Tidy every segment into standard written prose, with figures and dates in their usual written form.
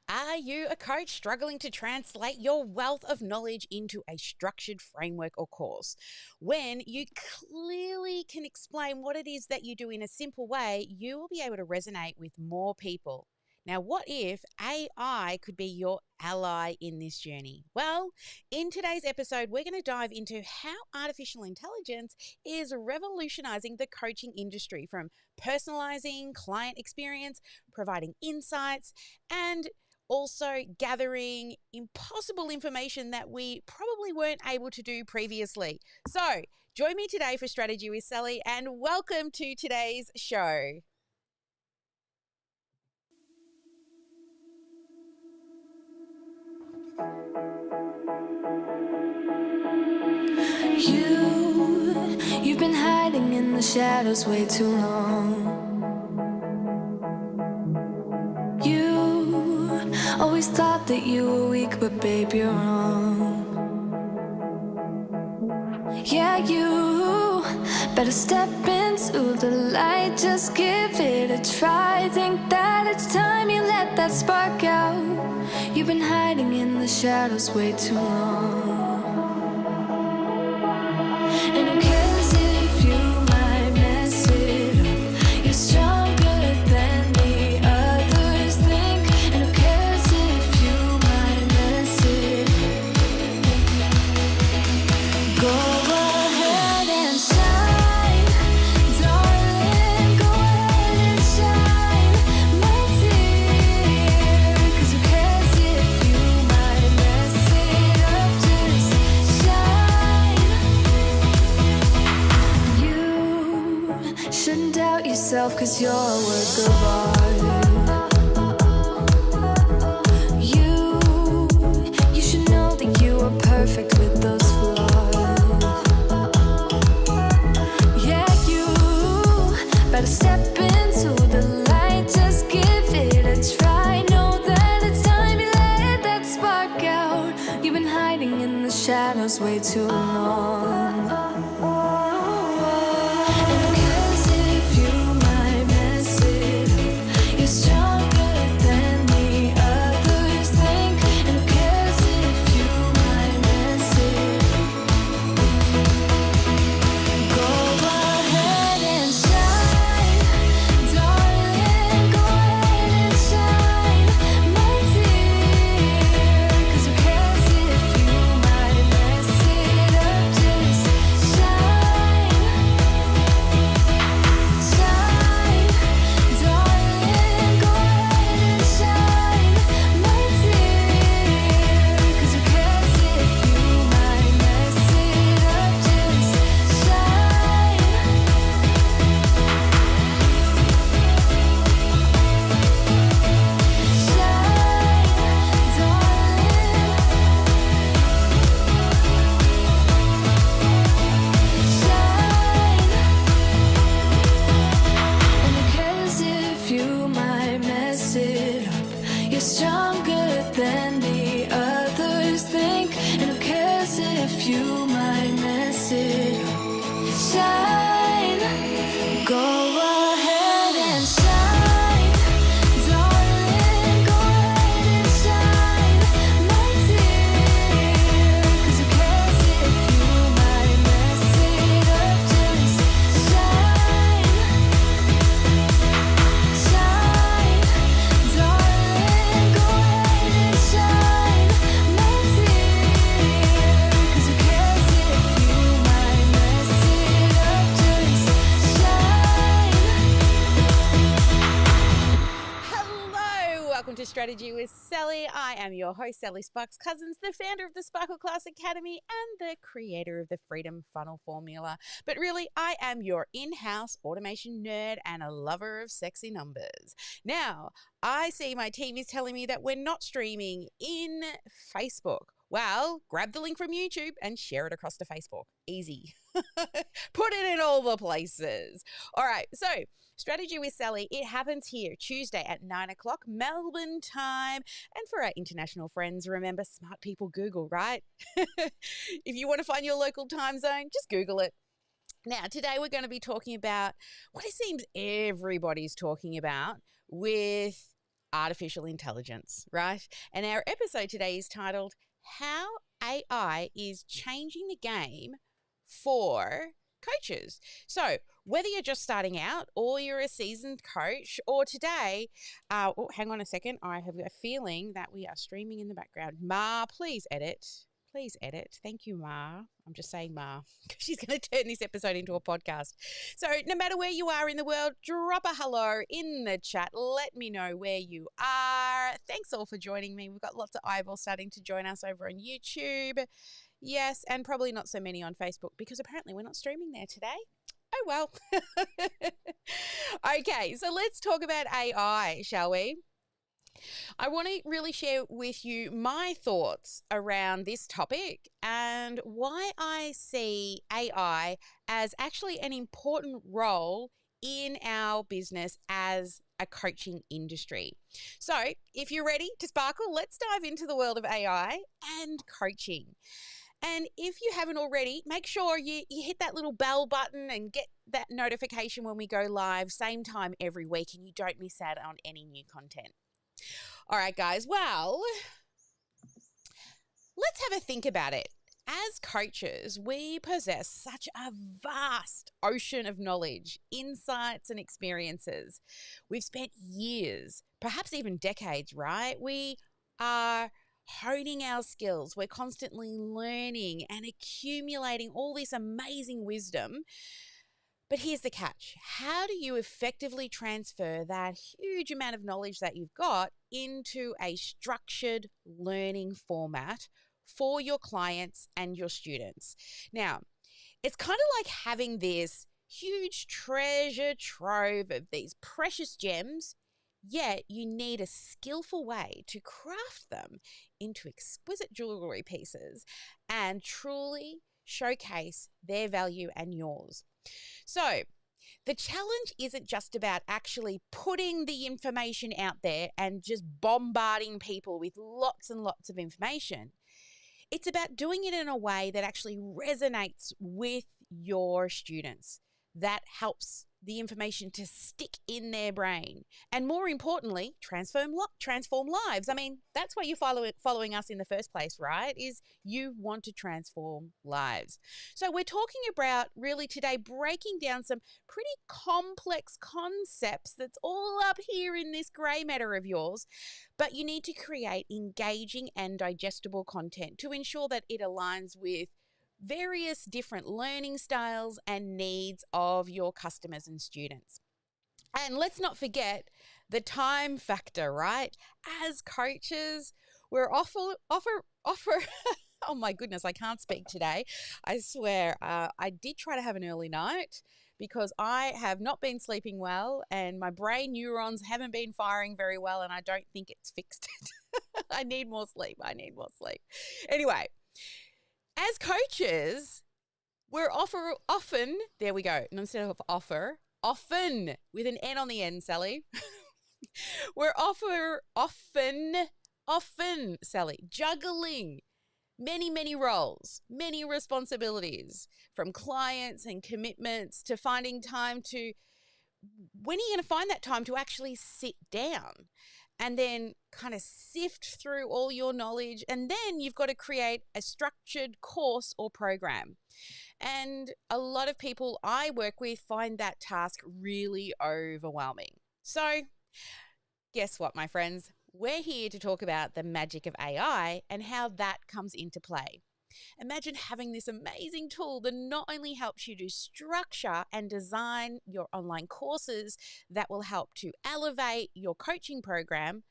Are you a coach struggling to translate your wealth of knowledge into a structured framework or course? When you clearly can explain what it is that you do in a simple way, you will be able to resonate with more people. Now, what if AI could be your ally in this journey? Well, in today's episode, we're going to dive into how artificial intelligence is revolutionizing the coaching industry from personalizing client experience, providing insights, and also gathering impossible information that we probably weren't able to do previously. So, join me today for Strategy with Sally and welcome to today's show. You've been hiding in the shadows way too long. You always thought that you were weak, but babe, you're wrong. Yeah, you better step into the light, just give it a try. Think that it's time you let that spark out. You've been hiding in the shadows way too long. And who cares if you might mess it up? You're stronger than the others think. And who cares if you might mess it up? Go ahead and shine, darling. Go ahead and shine, my dear. 'Cause who cares if you might mess it up? Just shine. You shouldn't doubt yourself, 'cause you're a work of art. You should know that you are perfect with those flaws. Yeah, you better step into the light, just give it a try. Know that it's time you let that spark out. You've been hiding in the shadows way too long. And who cares if you might mess it up? You're stronger than the others think. And who cares if you might mess it up? Go ahead and shine, darling. Go ahead and shine, my dear. 'Cause who cares if you might mess it up? Just shine, shine, darling. Go ahead and shine, my dear. 'Cause who cares if you might mess it up? Just shine. You're stronger than the others think. And who cares if you might mess it up? Shine. Go ahead and shine, darling. Go ahead and shine, my dear. 'Cause who cares if you might mess it up? Just shine, shine, darling. Go ahead and shine, my dear. 'Cause who cares if you might mess it up? Just shine. Hello, welcome to Strategy with Sally. I am your host, Sally Sparks Cousins, the founder of the Sparkle Class Academy and the creator of the Freedom Funnel Formula. But really, I am your in-house automation nerd and a lover of sexy numbers. Now, I see my team is telling me that we're not streaming in Facebook. Well, grab the link from YouTube and share it across to Facebook. Easy. Put it in all the places. All right, so Strategy with Sally, it happens here Tuesday at 9 o'clock Melbourne time. And for our international friends, remember, smart people Google, right? If you want to find your local time zone, just Google it. Now, today we're going to be talking about what it seems everybody's talking about with artificial intelligence, right? And our episode today is titled How AI is Changing the Game for Coaches. So, whether you're just starting out or you're a seasoned coach, or today, hang on a second, I have a feeling that we are streaming in the background. Ma, please edit. Please edit. Thank you, Ma. I'm just saying Ma, because she's going to turn this episode into a podcast. So no matter where you are in the world, drop a hello in the chat. Let me know where you are. Thanks all for joining me. We've got lots of eyeballs starting to join us over on YouTube. Yes, and probably not so many on Facebook because apparently we're not streaming there today. Oh, well. Okay, so let's talk about AI, shall we? I want to really share with you my thoughts around this topic and why I see AI as actually an important role in our business as a coaching industry. So, if you're ready to sparkle, let's dive into the world of AI and coaching. And if you haven't already, make sure you hit that little bell button and get that notification when we go live, same time every week, and you don't miss out on any new content. All right, guys. Well, let's have a think about it. As coaches, we possess such a vast ocean of knowledge, insights, and experiences. We've spent years, perhaps even decades, right? We are honing our skills. We're constantly learning and accumulating all this amazing wisdom. But here's the catch. How do you effectively transfer that huge amount of knowledge that you've got into a structured learning format for your clients and your students? Now, it's kind of like having this huge treasure trove of these precious gems, yet you need a skillful way to craft them into exquisite jewelry pieces and truly showcase their value and yours. So, the challenge isn't just about actually putting the information out there and just bombarding people with lots and lots of information. It's about doing it in a way that actually resonates with your students, that helps the information to stick in their brain, and more importantly, transform lives. I mean, that's why you're following us in the first place, right? Is you want to transform lives. So we're talking about really today breaking down some pretty complex concepts that's all up here in this grey matter of yours, but you need to create engaging and digestible content to ensure that it aligns with various different learning styles and needs of your customers and students. And let's not forget the time factor, right? As coaches, we're offer oh my goodness, I can't speak today. I swear, I did try to have an early night because I have not been sleeping well and my brain neurons haven't been firing very well, and I don't think it's fixed it. I need more sleep. Anyway, as coaches, we're often, there we go, and instead of often with an N on the end, Sally. We're often, Sally, juggling many roles, many responsibilities, from clients and commitments to finding time to, when are you going to find that time to actually sit down and then kind of sift through all your knowledge? And then you've got to create a structured course or program. And a lot of people I work with find that task really overwhelming. So guess what, my friends? We're here to talk about the magic of AI and how that comes into play. Imagine having this amazing tool that not only helps you to structure and design your online courses that will help to elevate your coaching program,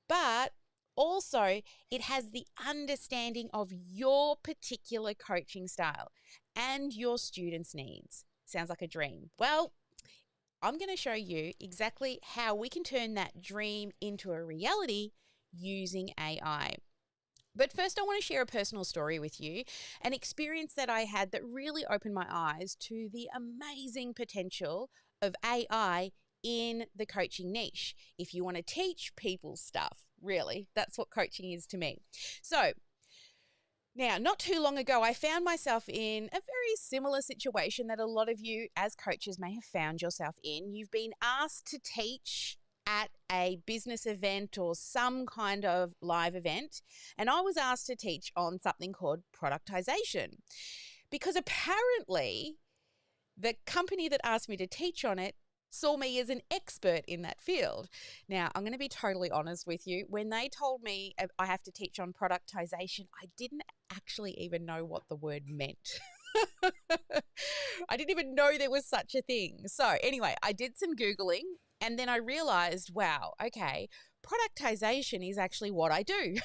but also it has the understanding of your particular coaching style and your students' needs. Sounds like a dream. Well, I'm going to show you exactly how we can turn that dream into a reality using AI. But first, I want to share a personal story with you, an experience that I had that really opened my eyes to the amazing potential of AI in the coaching niche. If you want to teach people stuff, really, that's what coaching is to me. So now, not too long ago, I found myself in a very similar situation that a lot of you as coaches may have found yourself in. You've been asked to teach at a business event or some kind of live event, and I was asked to teach on something called productization, because apparently the company that asked me to teach on it saw me as an expert in that field. Now, I'm going to be totally honest with you. When they told me I have to teach on productization, I didn't actually even know what the word meant. I didn't even know there was such a thing. So anyway, I did some Googling and then I realized, wow, okay, productization is actually what I do.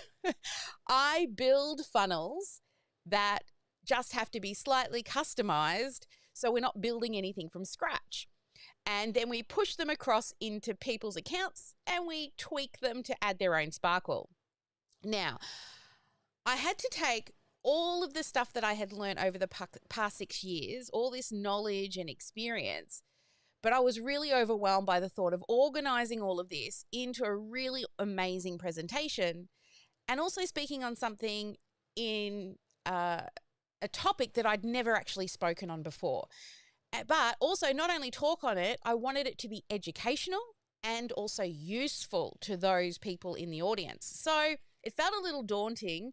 I build funnels that just have to be slightly customized, so we're not building anything from scratch. And then we push them across into people's accounts and we tweak them to add their own sparkle. Now, I had to take all of the stuff that I had learned over the past 6 years, all this knowledge and experience, but I was really overwhelmed by the thought of organizing all of this into a really amazing presentation and also speaking on something in a topic that I'd never actually spoken on before. But also, not only talk on it, I wanted it to be educational and also useful to those people in the audience. So it felt a little daunting,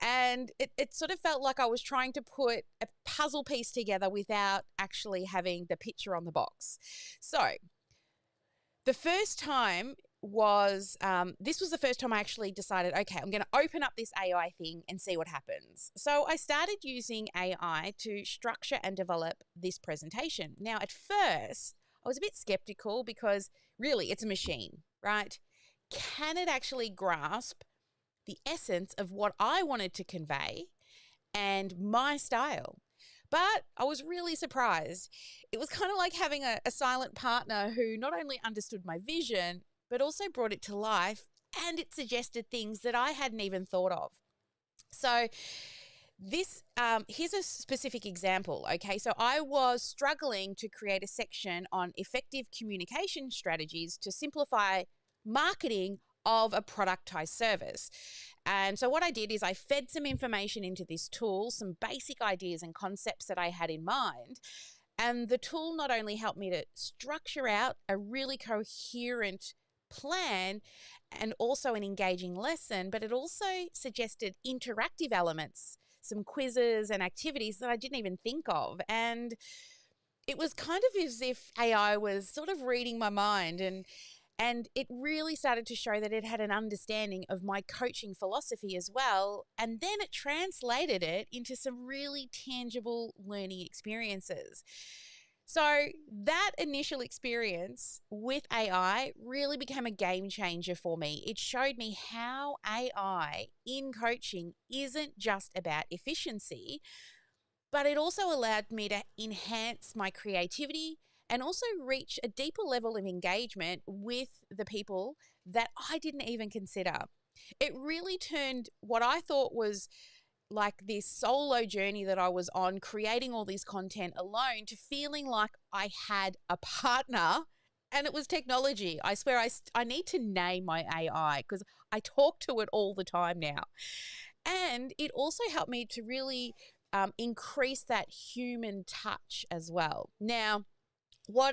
and it sort of felt like I was trying to put a puzzle piece together without actually having the picture on the box. So the first time was, this was the first time I actually decided, okay, I'm going to open up this AI thing and see what happens. So I started using AI to structure and develop this presentation. Now, at first, I was a bit skeptical because really it's a machine, right? Can it actually grasp the essence of what I wanted to convey and my style? But I was really surprised. It was kind of like having a silent partner who not only understood my vision, but also brought it to life, and it suggested things that I hadn't even thought of. So this, here's a specific example, okay? So I was struggling to create a section on effective communication strategies to simplify marketing of a productized service. And so what I did is I fed some information into this tool, some basic ideas and concepts that I had in mind. And the tool not only helped me to structure out a really coherent plan and also an engaging lesson, but it also suggested interactive elements, some quizzes and activities that I didn't even think of. And it was kind of as if AI was sort of reading my mind, and it really started to show that it had an understanding of my coaching philosophy as well. And then it translated it into some really tangible learning experiences. So that initial experience with AI really became a game changer for me. It showed me how AI in coaching isn't just about efficiency, but it also allowed me to enhance my creativity and also reach a deeper level of engagement with the people that I didn't even consider. It really turned what I thought was like this solo journey that I was on, creating all this content alone, to feeling like I had a partner, and it was technology. I swear I need to name my AI because I talk to it all the time now. And it also helped me to really increase that human touch as well. Now, whenever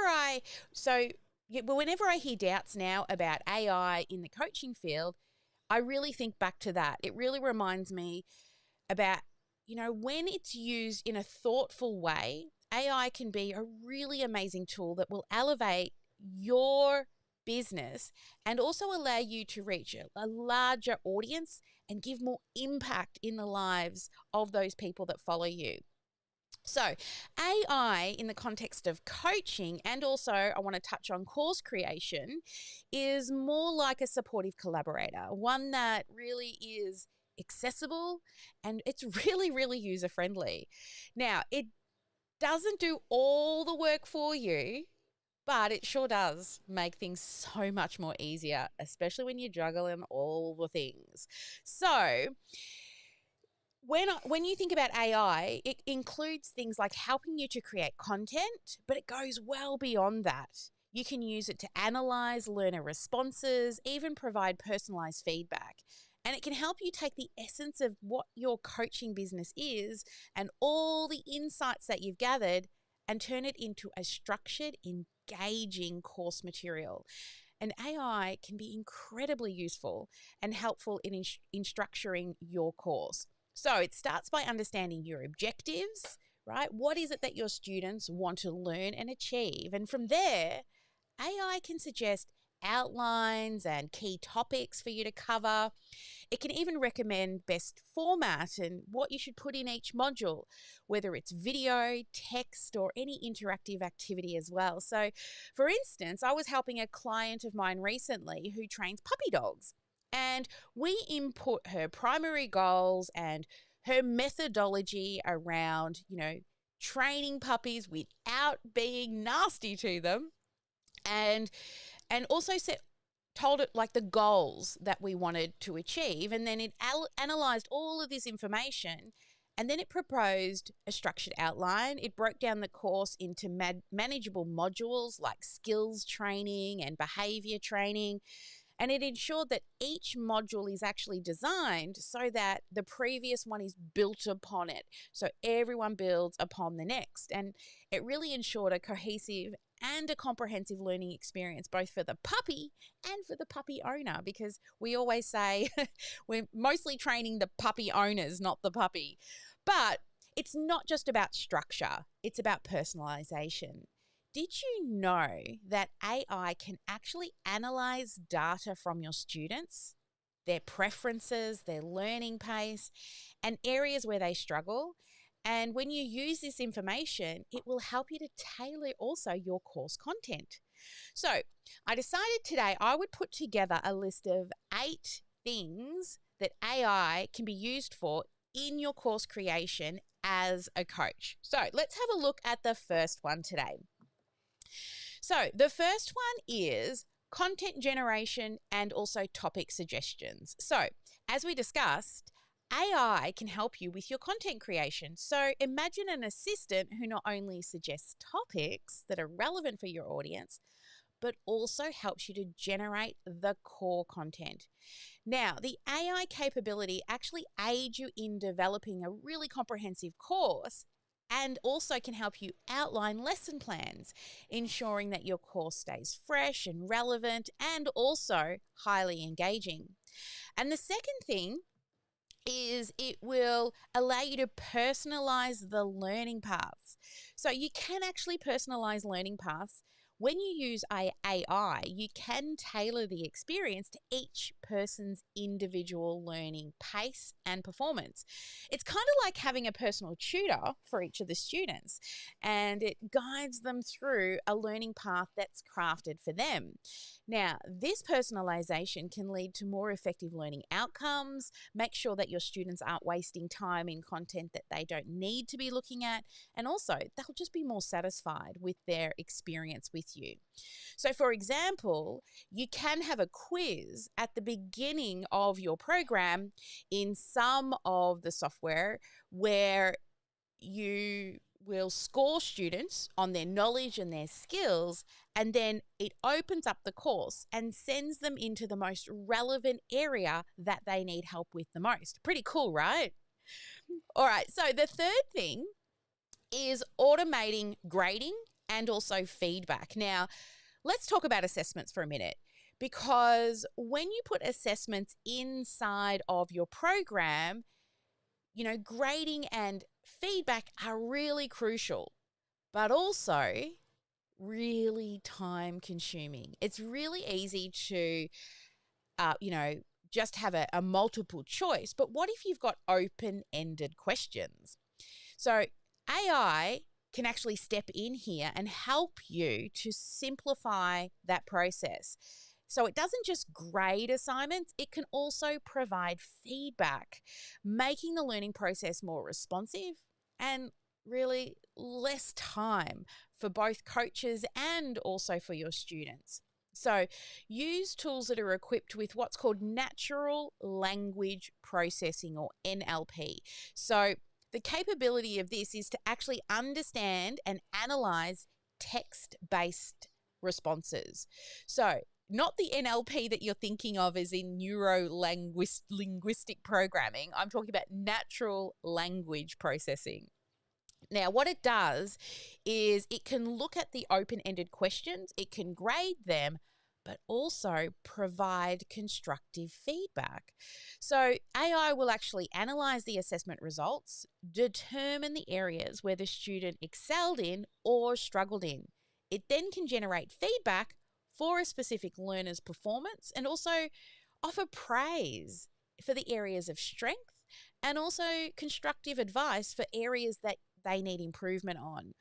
I hear doubts now about AI in the coaching field, I really think back to that. It really reminds me about, when it's used in a thoughtful way, AI can be a really amazing tool that will elevate your business and also allow you to reach a larger audience and give more impact in the lives of those people that follow you. So AI in the context of coaching, and also I want to touch on course creation, is more like a supportive collaborator, one that really is accessible and it's really, really user friendly. Now, it doesn't do all the work for you, but it sure does make things so much more easier, especially when you're juggling all the things. So when you think about AI, it includes things like helping you to create content, but it goes well beyond that. You can use it to analyze learner responses, even provide personalized feedback. And it can help you take the essence of what your coaching business is and all the insights that you've gathered and turn it into a structured, engaging course material. And AI can be incredibly useful and helpful in structuring your course. So it starts by understanding your objectives, right? What is it that your students want to learn and achieve? And from there, AI can suggest outlines and key topics for you to cover. It can even recommend best format and what you should put in each module, whether it's video, text, or any interactive activity as well. So, for instance, I was helping a client of mine recently who trains puppy dogs, and we input her primary goals and her methodology around, training puppies without being nasty to them, and also told it like the goals that we wanted to achieve, and then it analyzed all of this information, and then it proposed a structured outline. It broke down the course into manageable modules like skills training and behavior training, and it ensured that each module is actually designed so that the previous one is built upon it, so everyone builds upon the next. And it really ensured a cohesive and a comprehensive learning experience, both for the puppy and for the puppy owner, because we always say we're mostly training the puppy owners, not the puppy. But it's not just about structure, it's about personalization. Did you know that AI can actually analyze data from your students, their preferences, their learning pace, and areas where they struggle? And when you use this information, it will help you to tailor also your course content. So I decided today I would put together a list of 8 things that AI can be used for in your course creation as a coach. So let's have a look at the first one today. So the first one is content generation and also topic suggestions. So as we discussed, AI can help you with your content creation. So imagine an assistant who not only suggests topics that are relevant for your audience, but also helps you to generate the core content. Now, the AI capability actually aids you in developing a really comprehensive course and also can help you outline lesson plans, ensuring that your course stays fresh and relevant and also highly engaging. And the second thing is it will allow you to personalize the learning paths. So you can actually personalize learning paths. When you use AI, you can tailor the experience to each person's individual learning pace and performance. It's kind of like having a personal tutor for each of the students, and it guides them through a learning path that's crafted for them. Now, this personalization can lead to more effective learning outcomes, make sure that your students aren't wasting time in content that they don't need to be looking at, and also they'll just be more satisfied with their experience with you. So, for example, you can have a quiz at the beginning of your program in some of the software where you will score students on their knowledge and their skills, and then it opens up the course and sends them into the most relevant area that they need help with the most. Pretty cool, right? All right, so the third thing is automating grading and also feedback. Now, let's talk about assessments for a minute, because when you put assessments inside of your program, grading and feedback are really crucial, but also really time consuming. It's really easy to, just have a multiple choice, but what if you've got open-ended questions? So AI can actually step in here and help you to simplify that process. So it doesn't just grade assignments, it can also provide feedback, making the learning process more responsive and really less time for both coaches and also for your students. So use tools that are equipped with what's called natural language processing, or NLP. So the capability of this is to actually understand and analyze text-based responses. So not the NLP that you're thinking of as in neuro-linguistic programming. I'm talking about natural language processing. Now, what it does is it can look at the open-ended questions, it can grade them, but also provide constructive feedback. So, AI will actually analyze the assessment results, determine the areas where the student excelled in or struggled in. It then can generate feedback for a specific learner's performance and also offer praise for the areas of strength and also constructive advice for areas that they need improvement on.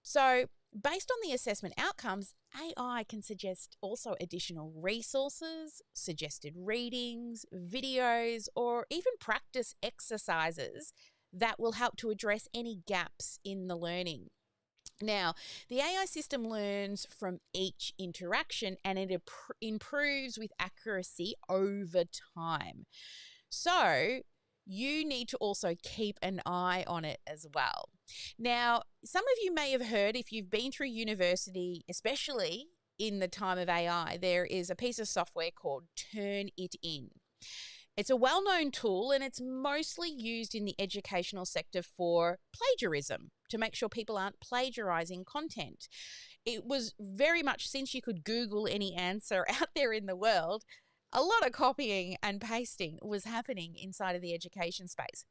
So, based on the assessment outcomes, AI can suggest also additional resources, suggested readings, videos, or even practice exercises that will help to address any gaps in the learning. Now, the AI system learns from each interaction and it improves with accuracy over time. So, you need to also keep an eye on it as well. Now, some of you may have heard, if you've been through university, especially in the time of AI, there is a piece of software called Turnitin. It's a well-known tool and it's mostly used in the educational sector for plagiarism, to make sure people aren't plagiarizing content. It was very much, since you could Google any answer out there in the world, a lot of copying and pasting was happening inside of the education space.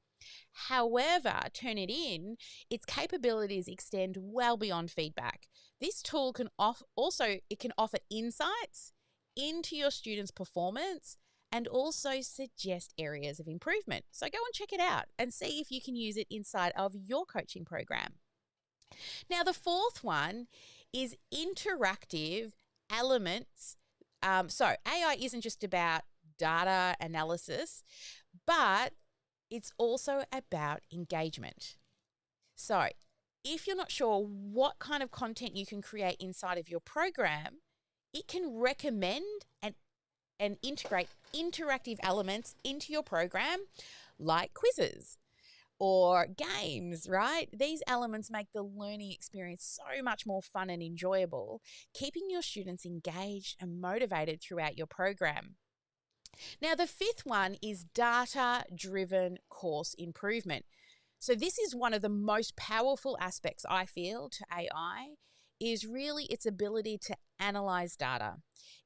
However, Turnitin, its capabilities extend well beyond feedback. This tool can offer insights into your students' performance and also suggest areas of improvement. So go and check it out and see if you can use it inside of your coaching program. Now, the fourth one is interactive elements. So AI isn't just about data analysis, but it's also about engagement. So if you're not sure what kind of content you can create inside of your program, it can recommend and integrate interactive elements into your program, like quizzes or games, right? These elements make the learning experience so much more fun and enjoyable, keeping your students engaged and motivated throughout your program. Now, the fifth one is data-driven course improvement. So this is one of the most powerful aspects, I feel, to AI, is really its ability to analyze data.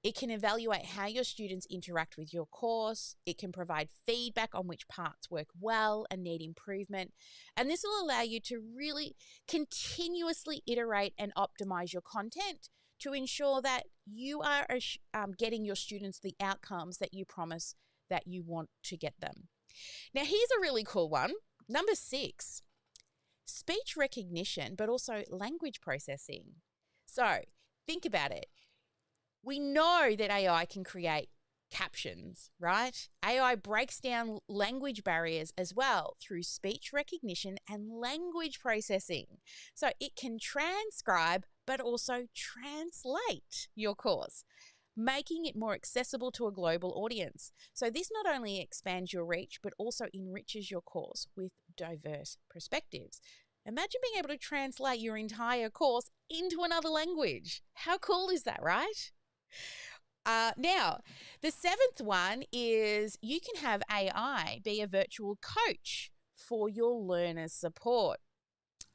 It can evaluate how your students interact with your course. It can provide feedback on which parts work well and need improvement. And this will allow you to really continuously iterate and optimize your content to ensure that you are getting your students the outcomes that you promise that you want to get them. Now, here's a really cool one. Number 6, speech recognition, but also language processing. So think about it. We know that AI can create captions, right? AI breaks down language barriers as well through speech recognition and language processing. So it can transcribe, but also translate your course, making it more accessible to a global audience. So this not only expands your reach, but also enriches your course with diverse perspectives. Imagine being able to translate your entire course into another language. How cool is that, right? Now, the 7th one is you can have AI be a virtual coach for your learners' support.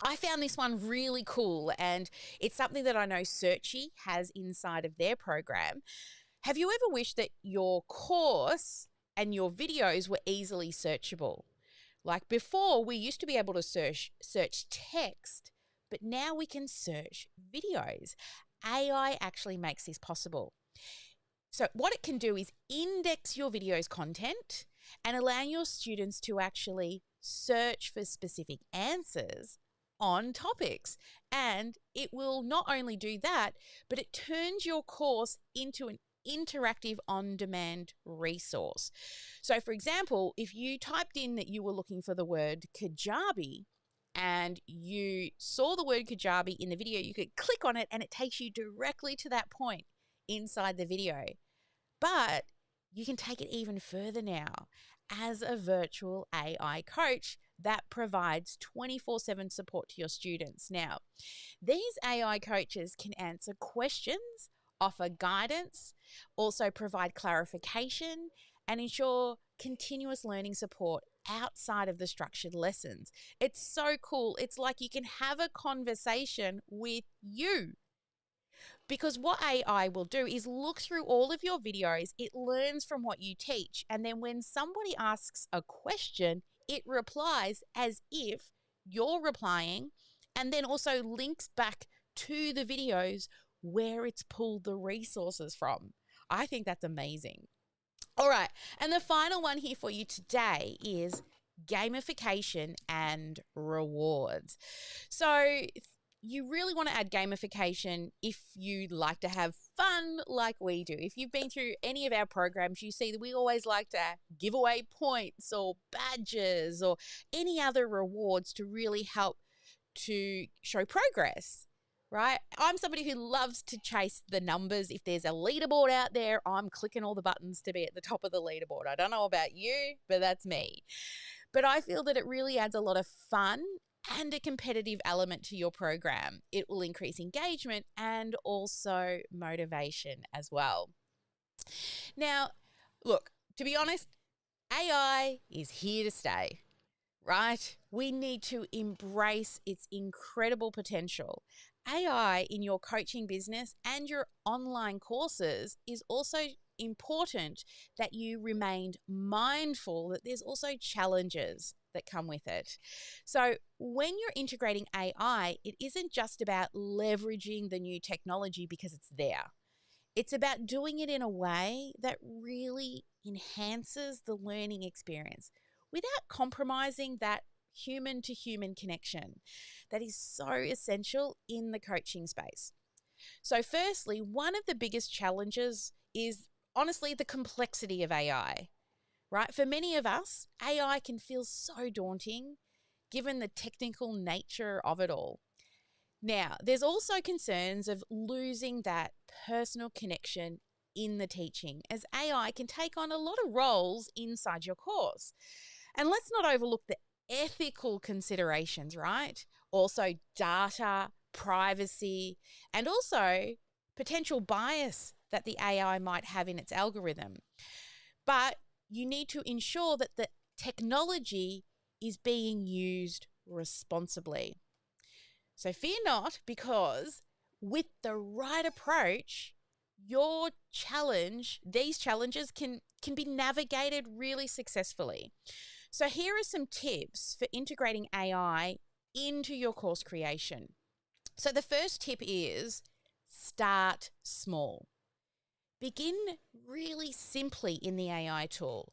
I found this one really cool, and it's something that I know Searchy has inside of their program. Have you ever wished that your course and your videos were easily searchable? Like before, we used to be able to search text, but now we can search videos. AI actually makes this possible. So what it can do is index your video's content and allow your students to actually search for specific answers on topics. And it will not only do that, but it turns your course into an interactive on-demand resource. So for example, if you typed in that you were looking for the word Kajabi and you saw the word Kajabi in the video, you could click on it and it takes you directly to that point inside the video. But you can take it even further now as a virtual AI coach that provides 24/7 support to your students. Now, these AI coaches can answer questions, offer guidance, also provide clarification, and ensure continuous learning support outside of the structured lessons. It's so cool. It's like you can have a conversation with you. Because what AI will do is look through all of your videos, it learns from what you teach, and then when somebody asks a question, it replies as if you're replying, and then also links back to the videos where it's pulled the resources from. I think that's amazing. All right, and the final one here for you today is gamification and rewards. So you really want to add gamification if you like to have fun like we do. If you've been through any of our programs, you see that we always like to give away points or badges or any other rewards to really help to show progress, right? I'm somebody who loves to chase the numbers. If there's a leaderboard out there, I'm clicking all the buttons to be at the top of the leaderboard. I don't know about you, but that's me. But I feel that it really adds a lot of fun and a competitive element to your program. It will increase engagement and also motivation as well. Now, look, to be honest, AI is here to stay, right? We need to embrace its incredible potential. AI in your coaching business and your online courses is also important that you remain mindful that there's also challenges that come with it. So when you're integrating AI, it isn't just about leveraging the new technology because it's there. It's about doing it in a way that really enhances the learning experience without compromising that human to human connection that is so essential in the coaching space. So, firstly, one of the biggest challenges is honestly the complexity of AI, right? For many of us, AI can feel so daunting given the technical nature of it all. Now, there's also concerns of losing that personal connection in the teaching, as AI can take on a lot of roles inside your course. And let's not overlook the ethical considerations, right? Also, data, privacy, and also potential bias that the AI might have in its algorithm. But you need to ensure that the technology is being used responsibly. So fear not, because with the right approach, these challenges can be navigated really successfully. So here are some tips for integrating AI into your course creation. So the first tip is start small. Begin really simply in the AI tool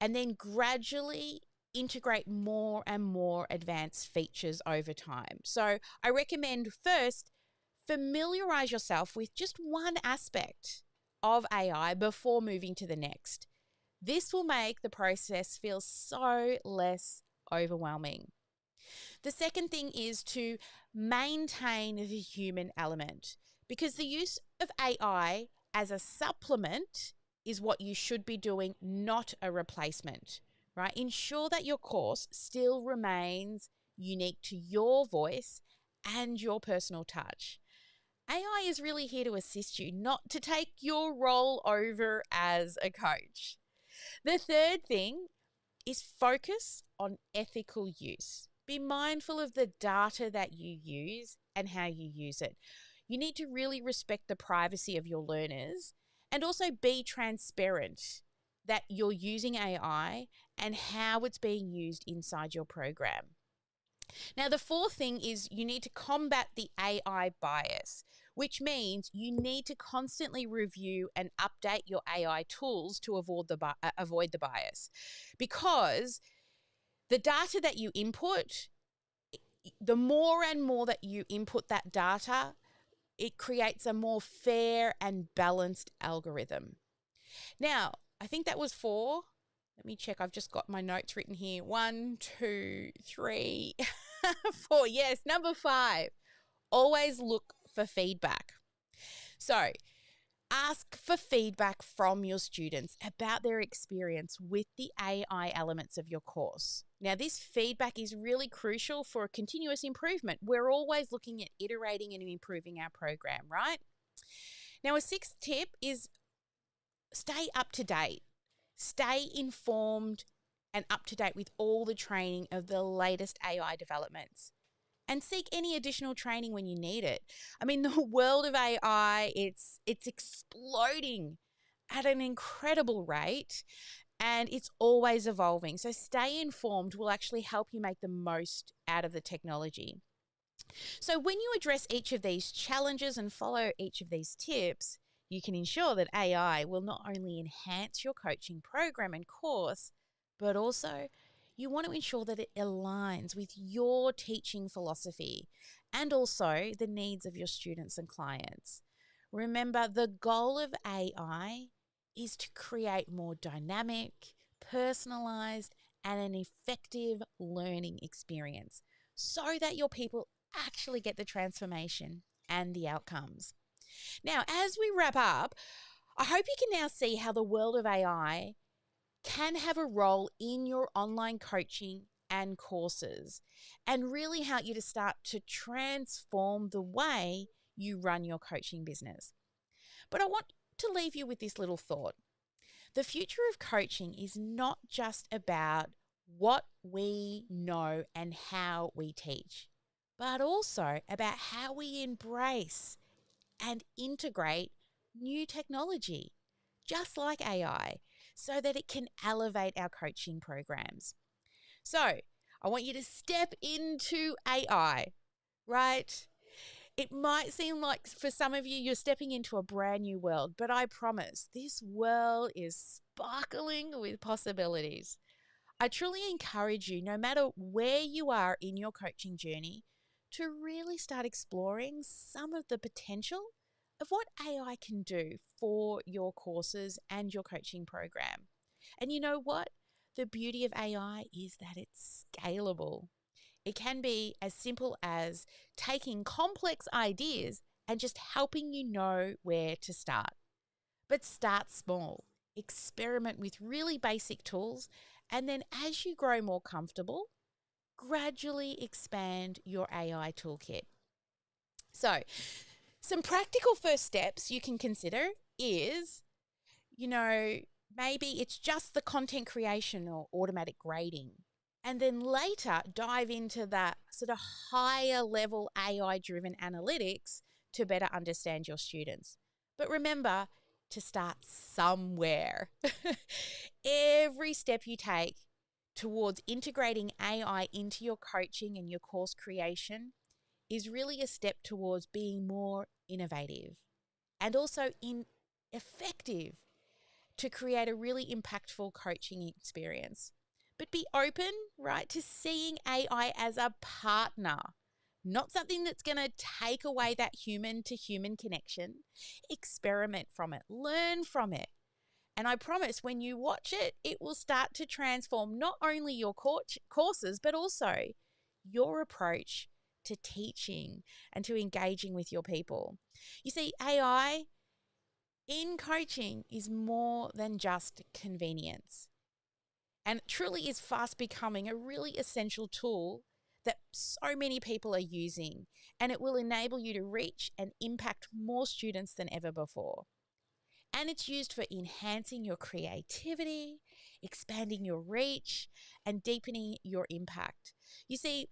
and then gradually integrate more and more advanced features over time. So I recommend first familiarize yourself with just one aspect of AI before moving to the next. This will make the process feel so less overwhelming. The second thing is to maintain the human element, because the use of AI as a supplement is what you should be doing, not a replacement, right? Ensure that your course still remains unique to your voice and your personal touch. AI is really here to assist you, not to take your role over as a coach. The third thing is focus on ethical use. Be mindful of the data that you use and how you use it. You need to really respect the privacy of your learners and also be transparent that you're using AI and how it's being used inside your program. Now, the fourth thing is you need to combat the AI bias, which means you need to constantly review and update your AI tools to avoid the bias. Because the data that you input, the more and more that you input that data, it creates a more fair and balanced algorithm. Now, I think that was 4. Let me check. I've just got my notes written here. 1, 2, 3, 4. Yes, number 5. Always look for feedback. So, ask for feedback from your students about their experience with the AI elements of your course. Now, this feedback is really crucial for a continuous improvement. We're always looking at iterating and improving our program, right? Now, a 6th tip is stay up to date. Stay informed and up to date with all the training of the latest AI developments. And seek any additional training when you need it. I mean, the world of AI, it's exploding at an incredible rate, and it's always evolving. So stay informed will actually help you make the most out of the technology. So when you address each of these challenges and follow each of these tips, you can ensure that AI will not only enhance your coaching program and course, but also you want to ensure that it aligns with your teaching philosophy and also the needs of your students and clients. Remember, the goal of AI is to create more dynamic, personalized, and an effective learning experience so that your people actually get the transformation and the outcomes. Now, as we wrap up, I hope you can now see how the world of AI can have a role in your online coaching and courses and really help you to start to transform the way you run your coaching business. But I want to leave you with this little thought. The future of coaching is not just about what we know and how we teach, but also about how we embrace and integrate new technology, just like AI, so that it can elevate our coaching programs. So, I want you to step into AI, right? It might seem like for some of you, you're stepping into a brand new world, but I promise this world is sparkling with possibilities. I truly encourage you, no matter where you are in your coaching journey, to really start exploring some of the potential of what AI can do for your courses and your coaching program. And you know what? The beauty of AI is that it's scalable. It can be as simple as taking complex ideas and just helping you know where to start. But start small, experiment with really basic tools, and then as you grow more comfortable, gradually expand your AI toolkit. So, some practical first steps you can consider is, maybe it's just the content creation or automatic grading. And then later dive into that sort of higher level AI driven analytics to better understand your students. But remember to start somewhere. Every step you take towards integrating AI into your coaching and your course creation is really a step towards being more innovative and also effective to create a really impactful coaching experience. But be open, right, to seeing AI as a partner, not something that's going to take away that human to human connection. Experiment from it, learn from it. And I promise when you watch it, it will start to transform not only your courses, but also your approach to teaching and to engaging with your people. You see, AI in coaching is more than just convenience, and it truly is fast becoming a really essential tool that so many people are using, and it will enable you to reach and impact more students than ever before. And it's used for enhancing your creativity, expanding your reach, and deepening your impact. You see,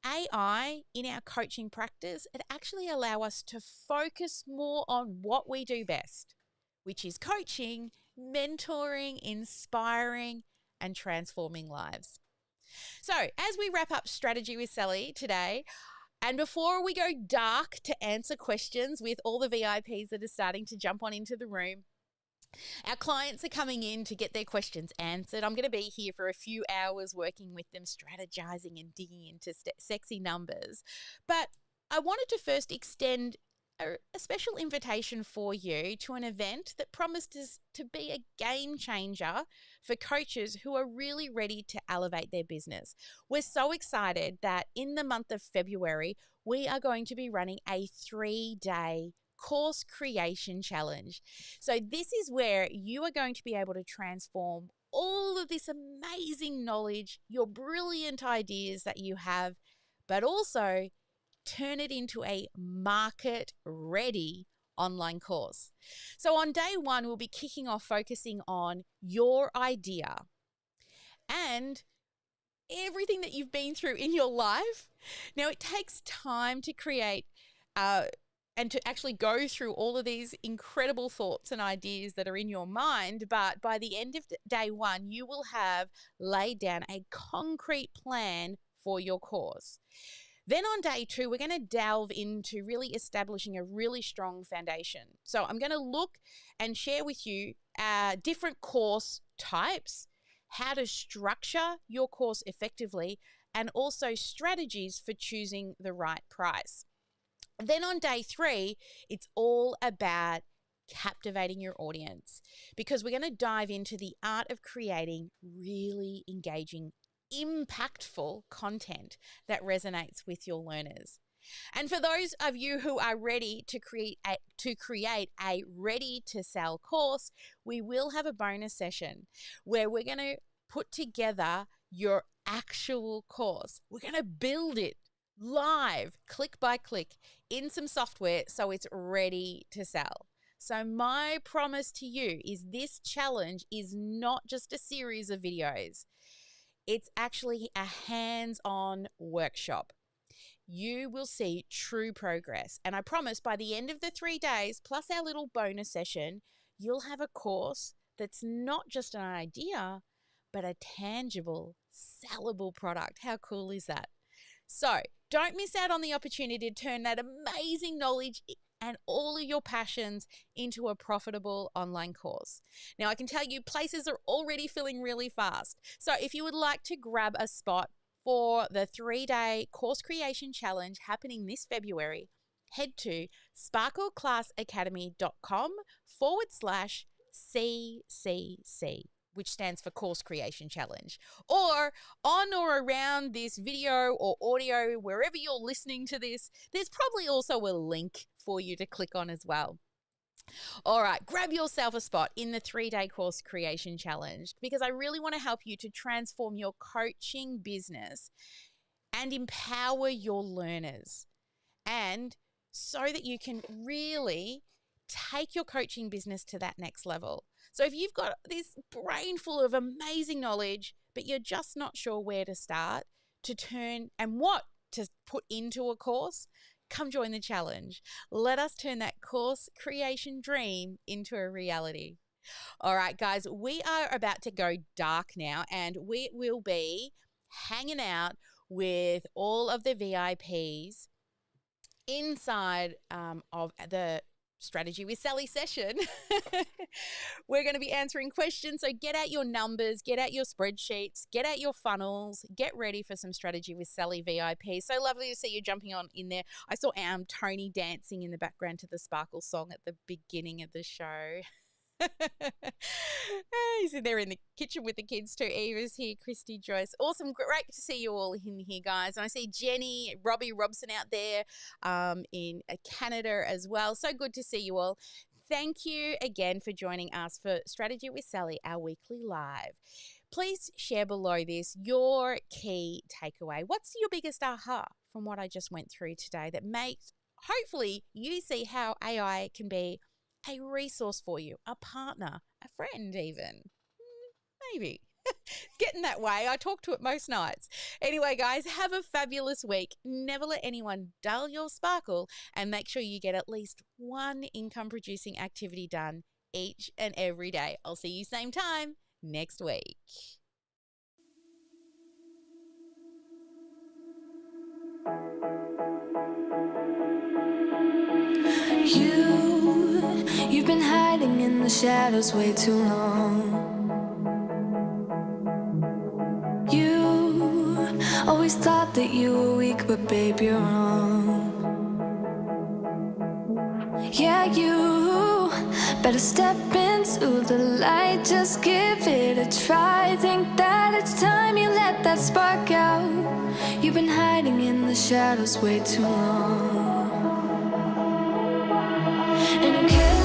AI in our coaching practice, it actually allows us to focus more on what we do best, which is coaching, mentoring, inspiring, and transforming lives. So, as we wrap up Strategy with Sally today, and before we go dark to answer questions with all the VIPs that are starting to jump on into the room, our clients are coming in to get their questions answered. I'm going to be here for a few hours working with them, strategizing and digging into sexy numbers. But I wanted to first extend a special invitation for you to an event that promises to be a game changer for coaches who are really ready to elevate their business. We're so excited that in the month of February, we are going to be running a 3-day course creation challenge. So this is where you are going to be able to transform all of this amazing knowledge, your brilliant ideas that you have, but also turn it into a market ready online course. So on day one, we'll be kicking off focusing on your idea. and everything that you've been through in your life. Now, it takes time to create and to actually go through all of these incredible thoughts and ideas that are in your mind. But by the end of day one, you will have laid down a concrete plan for your course. Then on day two, we're going to delve into really establishing a really strong foundation. So I'm going to look and share with you different course types, how to structure your course effectively, and also strategies for choosing the right price. Then on day three, it's all about captivating your audience, because we're going to dive into the art of creating really engaging, impactful content that resonates with your learners. And for those of you who are ready to create a ready to sell course, we will have a bonus session where we're going to put together your actual course. We're going to build it live, click by click, in some software so it's ready to sell. So my promise to you is this challenge is not just a series of videos. It's actually a hands-on workshop. You will see true progress. And I promise by the end of the 3 days, plus our little bonus session, you'll have a course that's not just an idea, but a tangible, sellable product. How cool is that? So don't miss out on the opportunity to turn that amazing knowledge and all of your passions into a profitable online course. Now, I can tell you places are already filling really fast. So if you would like to grab a spot for the 3-day course creation challenge happening this February, head to sparkleclassadacademy.com/CCC, which stands for Course Creation Challenge, or on or around this video or audio, wherever you're listening to this, there's probably also a link for you to click on as well. All right, grab yourself a spot in the 3-day Course Creation Challenge, because I really want to help you to transform your coaching business and empower your learners, and so that you can really take your coaching business to that next level. So if you've got this brain full of amazing knowledge, but you're just not sure where to start, to turn and what to put into a course, come join the challenge. Let us turn that course creation dream into a reality. All right, guys, we are about to go dark now, and we will be hanging out with all of the VIPs inside of the Strategy with Sally session. We're going to be answering questions. So get out your numbers, get out your spreadsheets, get out your funnels, get ready for some Strategy with Sally VIP. So lovely to see you jumping on in there. I saw Tony dancing in the background to the Sparkle song at the beginning of the show. He's in there in the kitchen with the kids too. Eva's here, Christy, Joyce. Awesome. Great to see you all in here, guys. And I see Jenny, Robbie Robson out there in Canada as well. So good to see you all. Thank you again for joining us for Strategy with Sally, our weekly live. Please share below this your key takeaway. What's your biggest aha from what I just went through today that makes, hopefully, you see how AI can be a resource for you, a partner, a friend even. Maybe. It's getting that way. I talk to it most nights. Anyway, guys, have a fabulous week. Never let anyone dull your sparkle, and make sure you get at least one income-producing activity done each and every day. I'll see you same time next week. You've been hiding in the shadows way too long. You always thought that you were weak, but babe, you're wrong. Yeah, you better step into the light, just give it a try. Think that it's time you let that spark out. You've been hiding in the shadows way too long. And who cares?